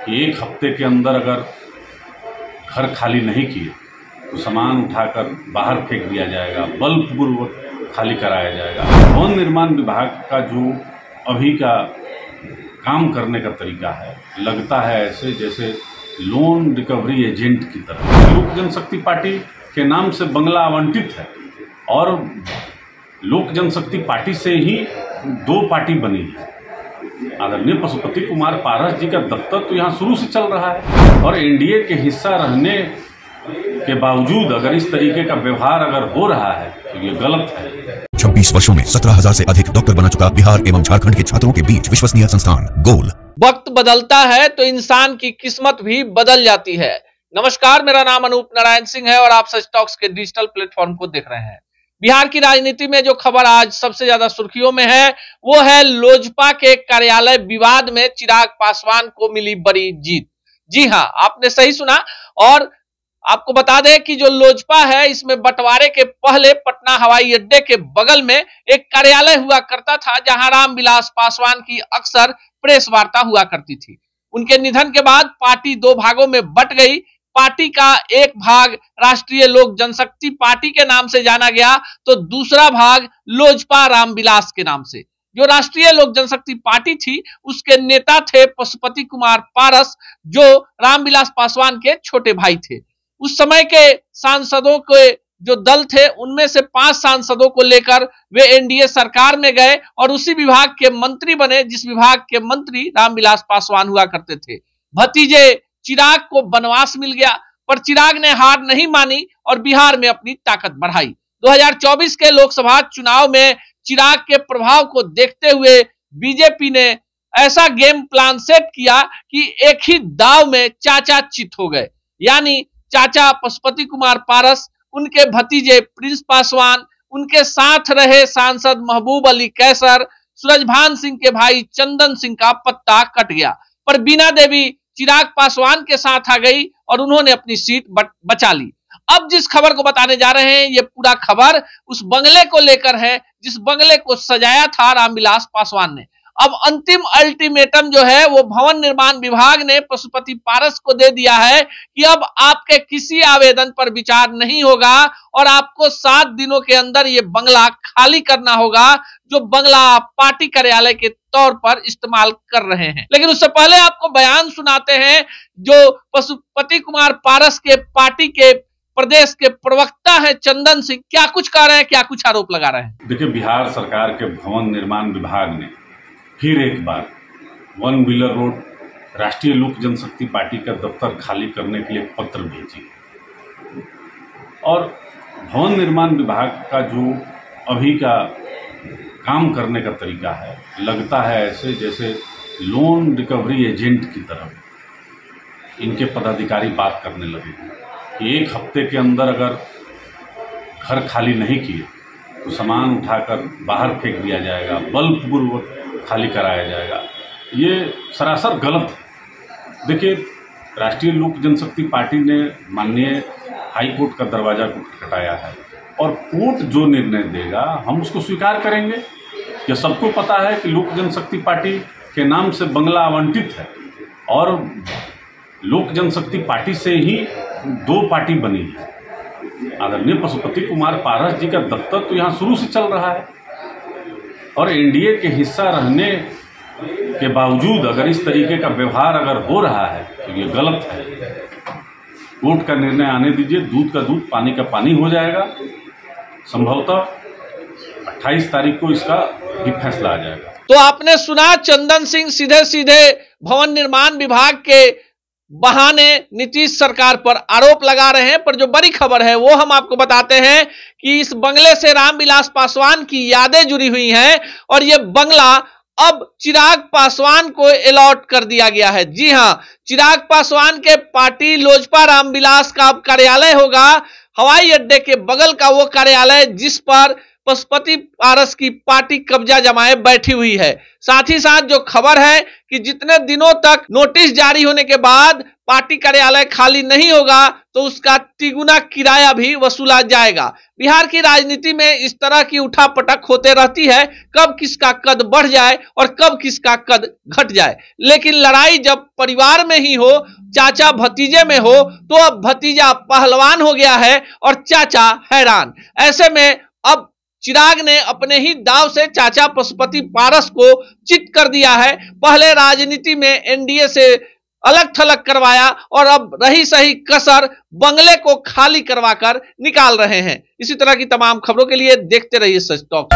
कि एक हफ्ते के अंदर अगर घर खाली नहीं किए तो सामान उठाकर बाहर फेंक दिया जाएगा, बलपूर्वक खाली कराया जाएगा। भवन निर्माण विभाग का जो अभी का काम करने का तरीका है, लगता है ऐसे जैसे लोन रिकवरी एजेंट की तरह। लोक जनशक्ति पार्टी के नाम से बंगला आवंटित है और लोक जनशक्ति पार्टी से ही दो पार्टी बनी है। आदरणीय पशुपति कुमार पारस जी का दफ्तर तो यहाँ शुरू से चल रहा है और एनडीए के हिस्सा रहने के बावजूद अगर इस तरीके का व्यवहार अगर हो रहा है तो ये गलत है। 26 वर्षों में 17,000 से अधिक डॉक्टर बना चुका बिहार एवं झारखंड के छात्रों के बीच विश्वसनीय संस्थान गोल। वक्त बदलता है तो इंसान की किस्मत भी बदल जाती है। नमस्कार, मेरा नाम अनूप नारायण सिंह है और आप सच टॉक्स के डिजिटल प्लेटफॉर्म को देख रहे हैं। बिहार की राजनीति में जो खबर आज सबसे ज्यादा सुर्खियों में है वो है लोजपा के कार्यालय विवाद में चिराग पासवान को मिली बड़ी जीत। जी हां, आपने सही सुना। और आपको बता दें कि जो लोजपा है इसमें बंटवारे के पहले पटना हवाई अड्डे के बगल में एक कार्यालय हुआ करता था जहां रामविलास पासवान की अक्सर प्रेस वार्ता हुआ करती थी। उनके निधन के बाद पार्टी दो भागों में बंट गई। पार्टी का एक भाग राष्ट्रीय लोक जनशक्ति पार्टी के नाम से जाना गया तो दूसरा भाग लोजपा रामविलास के नाम से। जो राष्ट्रीय लोक जनशक्ति पार्टी थी उसके नेता थे पशुपति कुमार पारस, जो रामविलास पासवान के छोटे भाई थे। उस समय के सांसदों के जो दल थे उनमें से 5 सांसदों को लेकर वे एनडीए सरकार में गए और उसी विभाग के मंत्री बने जिस विभाग के मंत्री रामविलास पासवान हुआ करते थे। भतीजे चिराग को वनवास मिल गया पर चिराग ने हार नहीं मानी और बिहार में अपनी ताकत बढ़ाई। 2024 के लोकसभा चुनाव में चिराग के प्रभाव को देखते हुए बीजेपी ने ऐसा गेम प्लान सेट किया कि एक ही दाव में चाचा चित हो गए। यानी चाचा पशुपति कुमार पारस, उनके भतीजे प्रिंस पासवान, उनके साथ रहे सांसद महबूब अली कैसर, सूरजभान सिंह के भाई चंदन सिंह का पत्ता कट गया। पर बीना देवी चिराग पासवान के साथ आ गई और उन्होंने अपनी सीट बचा ली। अब जिस खबर को बताने जा रहे हैं ये पूरा खबर उस बंगले को लेकर है जिस बंगले को सजाया था रामविलास पासवान ने। अब अंतिम अल्टीमेटम जो है वो भवन निर्माण विभाग ने पशुपति पारस को दे दिया है कि अब आपके किसी आवेदन पर विचार नहीं होगा और आपको 7 दिनों के अंदर ये बंगला खाली करना होगा जो बंगला आप पार्टी कार्यालय के तौर पर इस्तेमाल कर रहे हैं। लेकिन उससे पहले आपको बयान सुनाते हैं जो पशुपति कुमार पारस के पार्टी के प्रदेश के प्रवक्ता है चंदन सिंह, क्या कुछ कह रहे हैं, क्या कुछ आरोप लगा रहे हैं। देखिए, बिहार सरकार के भवन निर्माण विभाग ने फिर एक बार 1 व्हीलर रोड राष्ट्रीय लोक जनशक्ति पार्टी का दफ्तर खाली करने के लिए पत्र भेजी और भवन निर्माण विभाग का जो अभी का काम करने का तरीका है, लगता है ऐसे जैसे लोन रिकवरी एजेंट की तरह इनके पदाधिकारी बात करने लगे कि एक हफ्ते के अंदर अगर घर खाली नहीं किए तो सामान उठाकर बाहर फेंक दिया जाएगा, बलपूर्वक खाली कराया जाएगा। ये सरासर गलत है। देखिए, राष्ट्रीय लोक जनशक्ति पार्टी ने माननीय हाई कोर्ट का दरवाजा को खटखटाया है और कोर्ट जो निर्णय देगा हम उसको स्वीकार करेंगे। यह सबको पता है कि लोक जनशक्ति पार्टी के नाम से बंगला आवंटित है और लोक जनशक्ति पार्टी से ही दो पार्टी बनी है। आदरणीय पशुपति कुमार पारस जी का दफ्तर तो यहाँ शुरू से चल रहा है और एनडीए के हिस्सा रहने के बावजूद अगर इस तरीके का व्यवहार अगर हो रहा है तो ये गलत है। कोर्ट का निर्णय आने दीजिए, दूध का दूध पानी का पानी हो जाएगा। संभवतः 28 तारीख को इसका भी फैसला आ जाएगा। तो आपने सुना, चंदन सिंह सीधे सीधे भवन निर्माण विभाग के बहाने नीतीश सरकार पर आरोप लगा रहे हैं। पर जो बड़ी खबर है वो हम आपको बताते हैं कि इस बंगले से रामविलास पासवान की यादें जुड़ी हुई हैं और ये बंगला अब चिराग पासवान को अलॉट कर दिया गया है। जी हां, चिराग पासवान के पार्टी लोजपा रामविलास का अब कार्यालय होगा हवाई अड्डे के बगल का वो कार्यालय जिस पर पशुपति पारस की पार्टी कब्जा जमाए बैठी हुई है। साथ ही साथ जो खबर है कि जितने दिनों तक नोटिस जारी होने के बाद पार्टी कार्यालय खाली नहीं होगा तो उसका तिगुना किराया भी वसूला जाएगा। बिहार की राजनीति में इस तरह की उठापटक होते रहती है, कब किसका कद बढ़ जाए और कब किसका कद घट जाए। लेकिन लड़ाई जब परिवार में ही हो, चाचा भतीजे में हो, तो अब भतीजा पहलवान हो गया है और चाचा हैरान। ऐसे में अब चिराग ने अपने ही दाव से चाचा पशुपति पारस को चित कर दिया है। पहले राजनीति में एनडीए से अलग थलग करवाया और अब रही सही कसर बंगले को खाली करवाकर निकाल रहे हैं। इसी तरह की तमाम खबरों के लिए देखते रहिए सच टॉक।